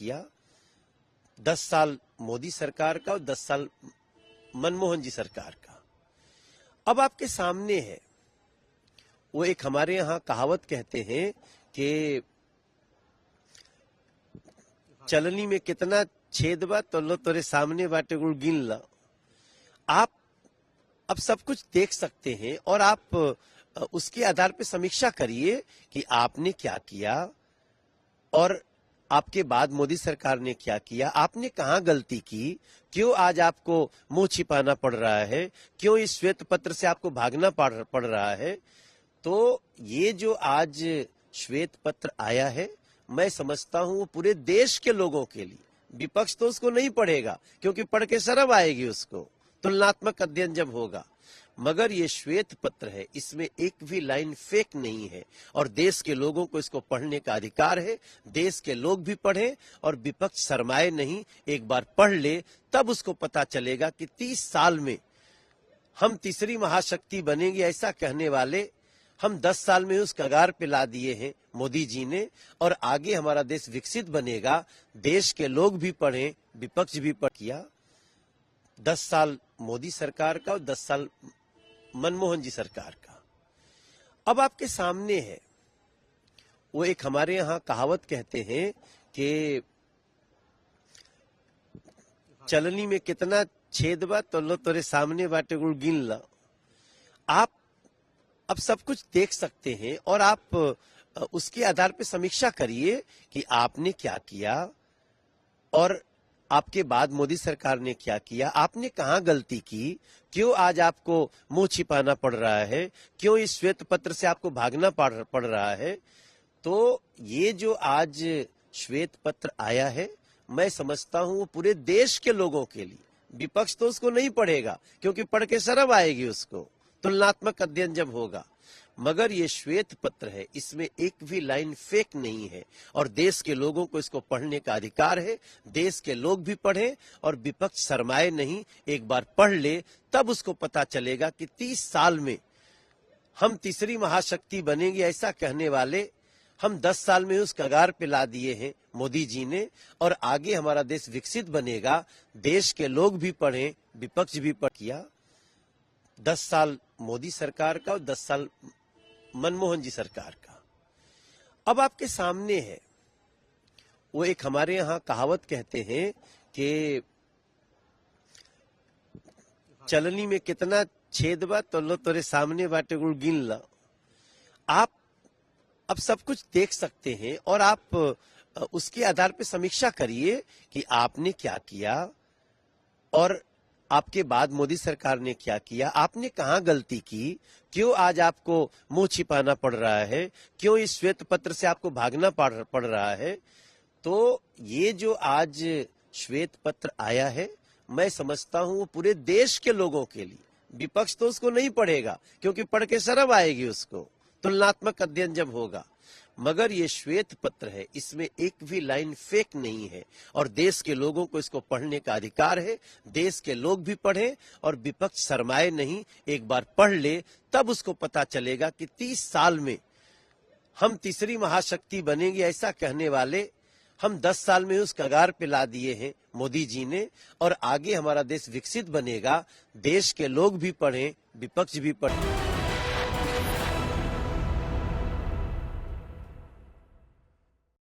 किया। 10 साल मोदी सरकार का और 10 साल मनमोहन जी सरकार का। अब आपके सामने है, वो एक हमारे यहाँ कहावत कहते हैं कि चलनी में कितना छेद बा तो लो तोरे सामने बाटे गुड़ गिन ला। आप अब सब कुछ देख सकते हैं और आप उसके आधार पर समीक्षा करिए कि आपने क्या किया और आपके बाद मोदी सरकार ने क्या किया, आपने कहां गलती की, क्यों आज आपको मुंह छिपाना पड़ रहा है, क्यों इस श्वेत पत्र से आपको भागना पड़ रहा है। तो ये जो आज श्वेत पत्र आया है, मैं समझता हूं वो पूरे देश के लोगों के लिए, विपक्ष तो उसको नहीं पढ़ेगा क्योंकि पढ़ के शर्म आएगी उसको, तुलनात्मक अध्ययन जब होगा, मगर ये श्वेत पत्र है, इसमें एक भी लाइन फेक नहीं है और देश के लोगों को इसको पढ़ने का अधिकार है। देश के लोग भी पढ़ें और विपक्ष शर्माए नहीं, एक बार पढ़ ले तब उसको पता चलेगा कि 30 साल में हम तीसरी महाशक्ति बनेंगे ऐसा कहने वाले हम 10 साल में उस कगार पे ला दिए हैं मोदी जी ने, और आगे हमारा देश विकसित बनेगा। देश के लोग भी पढ़ें, विपक्ष भी पढ़ किया। 10 साल मोदी सरकार का और 10 साल मनमोहन जी सरकार का। अब आपके सामने है, वो एक हमारे यहाँ कहावत कहते हैं कि चलनी में कितना छेद बा तो लो तोरे सामने बाटे गुड़ गिन ला। आप अब सब कुछ देख सकते हैं और आप उसके आधार पर समीक्षा करिए कि आपने क्या किया और आपके बाद मोदी सरकार ने क्या किया, आपने कहां गलती की, क्यों आज आपको मुंह छिपाना पड़ रहा है, क्यों इस श्वेत पत्र से आपको भागना पड़ रहा है। तो ये जो आज श्वेत पत्र आया है, मैं समझता हूं वो पूरे देश के लोगों के लिए, विपक्ष तो उसको नहीं पढ़ेगा क्योंकि पढ़ के शर्म आएगी उसको, तुलनात्मक अध्ययन जब होगा, मगर ये श्वेत पत्र है, इसमें एक भी लाइन फेक नहीं है और देश के लोगों को इसको पढ़ने का अधिकार है। देश के लोग भी पढ़ें और विपक्ष शर्माए नहीं, एक बार पढ़ ले तब उसको पता चलेगा कि 30 साल में हम तीसरी महाशक्ति बनेंगे ऐसा कहने वाले हम 10 साल में उस कगार पे ला दिए हैं मोदी जी ने, और आगे हमारा देश विकसित बनेगा। देश के लोग भी पढ़ें, विपक्ष भी पढ़ किया। 10 साल मोदी सरकार का और 10 साल मनमोहन जी सरकार का। अब आपके सामने है, वो एक हमारे यहाँ कहावत कहते हैं कि चलनी में कितना छेद बा तो लो तोरे सामने बाटे गुड़ गिन ला। आप अब सब कुछ देख सकते हैं और आप उसके आधार पर समीक्षा करिए कि आपने क्या किया और आपके बाद मोदी सरकार ने क्या किया, आपने कहां गलती की, क्यों आज आपको मुंह छिपाना पड़ रहा है, क्यों इस श्वेत पत्र से आपको भागना पड़ रहा है। तो ये जो आज श्वेत पत्र आया है, मैं समझता हूं वो पूरे देश के लोगों के लिए, विपक्ष तो उसको नहीं पढ़ेगा क्योंकि पढ़ के शर्म आएगी उसको, तुलनात्मक अध्ययन जब होगा, मगर ये श्वेत पत्र है, इसमें एक भी लाइन फेक नहीं है और देश के लोगों को इसको पढ़ने का अधिकार है। देश के लोग भी पढ़ें और विपक्ष शर्माए नहीं, एक बार पढ़ ले तब उसको पता चलेगा कि 30 साल में हम तीसरी महाशक्ति बनेंगे ऐसा कहने वाले हम 10 साल में उस कगार पे ला दिए हैं मोदी जी ने, और आगे हमारा देश विकसित बनेगा। देश के लोग भी पढ़ें, विपक्ष भी पढ़ें।